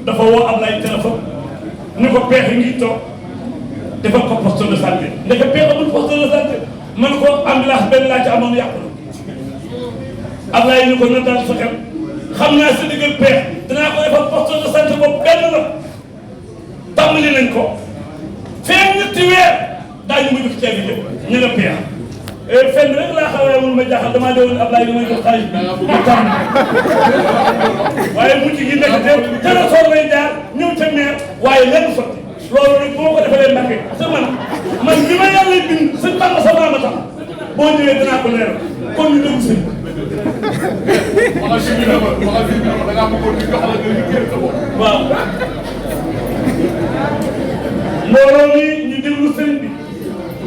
dafa woo Ablaye téléphone ni ko pexe ngi toog defal ko poste de santé ndeke pexe amul poste de santé man ko ambulance benn laa ci amoon yàqu na Ablaye ni ko na daal sa xel xam naa sa diggal pexe dinaa ko defal poste de santé boobu benn la tàmbali nañ ko feeñ ñetti weer daañu ma jox ceeb bi ñu ne pexe fenn rek laa xawee mun ma jaaxal damaa dewoon Ablaye li may jox xaalis bi mu tàmm waaye mujj gi nekk te teel a soor lay jaar ñëw ca meer waaye lenn sotti loolu nag bu ma ko defalee Mbacke sa man bi ma yàlla bind sëñ Bamba sa maama tax boo ñëwee dinaa ko leeral kon ñu déglu sëñ waaw mbooloo mi